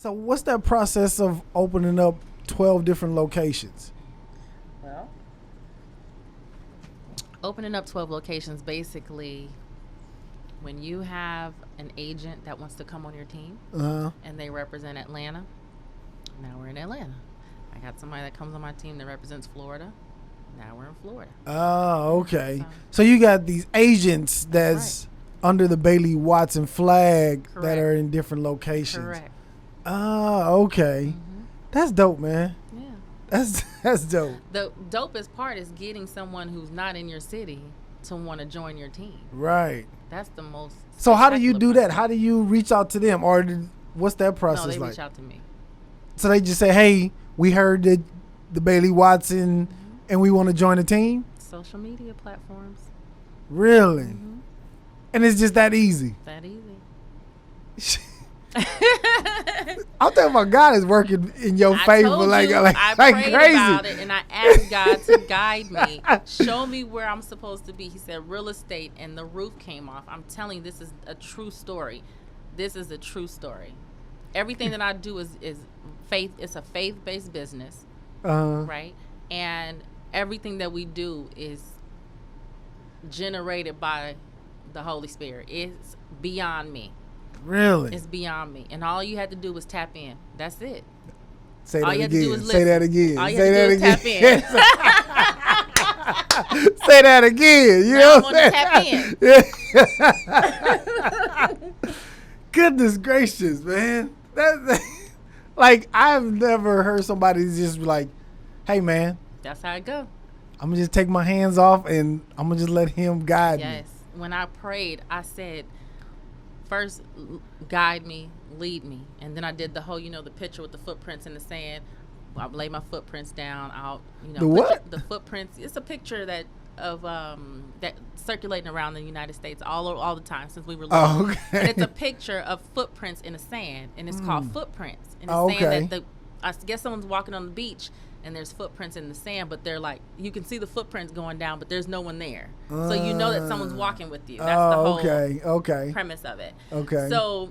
So what's that process of opening up 12 different locations? Well, opening up 12 locations, basically, when you have an agent that wants to come on your team Uh-huh. and they represent Atlanta, now we're in Atlanta. I got somebody that comes on my team that represents Florida. Now we're in Florida. Oh, okay. So, So you got these agents that's that's under the Bailey Watson flag that Correct. are in different locations. correct. Oh, okay. hmm That's dope, man. Yeah. That's dope. The dopest part is getting someone who's not in your city to want to join your team. Right. That's the most. So how do you spectacular do that? part. How do you reach out to them, or what's that No, process they like? reach out to me. So they just say, "Hey, we heard that the Bailey Watson, and we want to join the team." Social media platforms. Really? hmm And it's just that easy. That easy. I'm talking about God is working in your I favor, told like you, like, I like prayed crazy. about it, and I asked God to guide me, show me where I'm supposed to be. He said real estate, and the roof came off. I'm telling you, this is a true story. This is a true story. Everything that I do is faith. It's a faith-based business, right? And everything that we do is generated by the Holy Spirit. It's beyond me. Really? It's beyond me. And all you had to do was tap in. That's it. Say all that you have to do again. is Say that listen. again. All you Say have to that do is again. tap in. Say that again. You Now know I'm what gonna I'm saying? Goodness gracious, man. Like, I've never heard somebody just be like, "Hey, man, That's how it go. I'm gonna just take my hands off and I'm gonna just let Him guide me." Yes. When I prayed, I said, first, guide me, lead me. And then I did the whole, the picture with the footprints in the sand. I lay my footprints down. The what? The footprints. It's a picture that circulating around the United States all the time since we were little. Oh, okay. And it's a picture of footprints in the sand, and it's called footprints. And it's Oh, saying okay. that I guess someone's walking on the beach and there's footprints in the sand, but they're like, you can see the footprints going down, but there's no one there. So you know that someone's walking with you. That's the whole okay. premise of it. Okay. So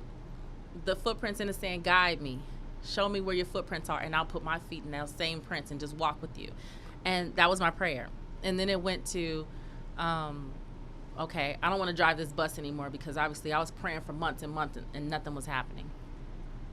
the footprints in the sand guide me. Show me where your footprints are, and I'll put my feet in those same prints and just walk with you. And that was my prayer. And then it went to, okay, I don't want to drive this bus anymore because obviously I was praying for months and months and nothing was happening.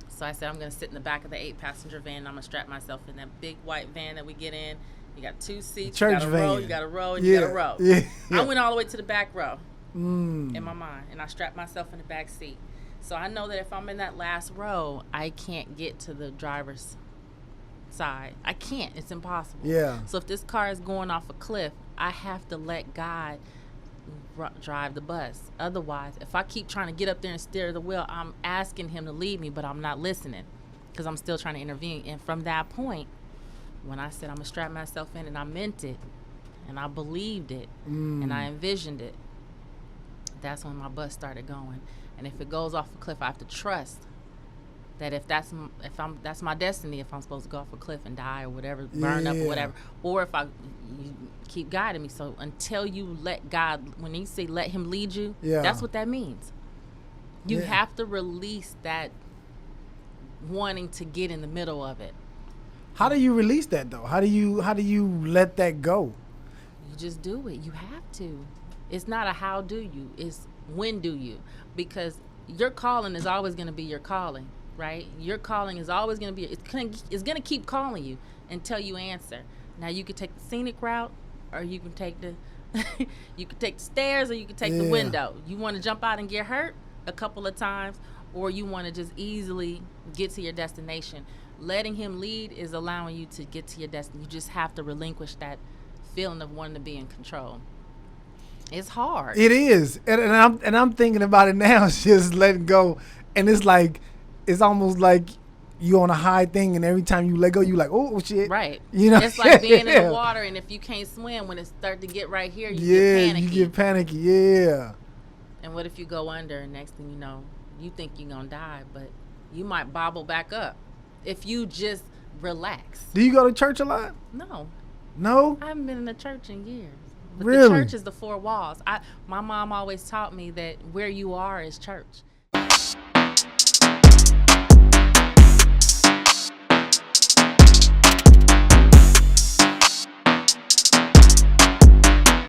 So I said, I'm going to sit in the back of the 8-passenger van. And I'm going to strap myself in that big white van that we get in. You got 2 seats. Church you got a row, van. you got a row, and you got a row. Yeah. I went all the way to the back row Mm. in my mind, and I strapped myself in the back seat. So I know that if I'm in that last row, I can't get to the driver's side. I can't. It's impossible. Yeah. So if this car is going off a cliff, I have to let God drive the bus. Otherwise, if I keep trying to get up there and steer the wheel, I'm asking Him to lead me, but I'm not listening because I'm still trying to intervene. And from that point, when I said I'm going to strap myself in, and I meant it, and I believed it, and I envisioned it, that's when my bus started going. And if it goes off a cliff, I have to trust that if that's my destiny, if I'm supposed to go off a cliff and die or whatever, burn up or whatever, or if you keep guiding me. So until you let God, when He say let Him lead you, that's what that means. You have to release that wanting to get in the middle of it. How do you release that though? How do you let that go? You just do it. You have to. It's not a how do you, it's when do you. Because your calling is always going to be your calling, right? Your calling is always going to be, it's going to keep calling you until you answer. Now you could take the scenic route, or you can take the stairs, or you can take the window. You want to jump out and get hurt a couple of times, or you want to just easily get to your destination. Letting Him lead is allowing you to get to your destiny. You just have to relinquish that feeling of wanting to be in control. It's hard. It is, and I'm thinking about it now. It's just letting go, and it's almost like you on a high thing, and every time you let go, you like, oh shit, right? It's like being in the water, and if you can't swim, when it starts to get right here, you get panicky. You get panicky, yeah. And what if you go under, and next thing you know, you think you're gonna die, but you might bobble back up if you just relax. Do you go to church a lot? No, I haven't been in the church in years. But really? The church is the 4 walls. My mom always taught me that where you are is church.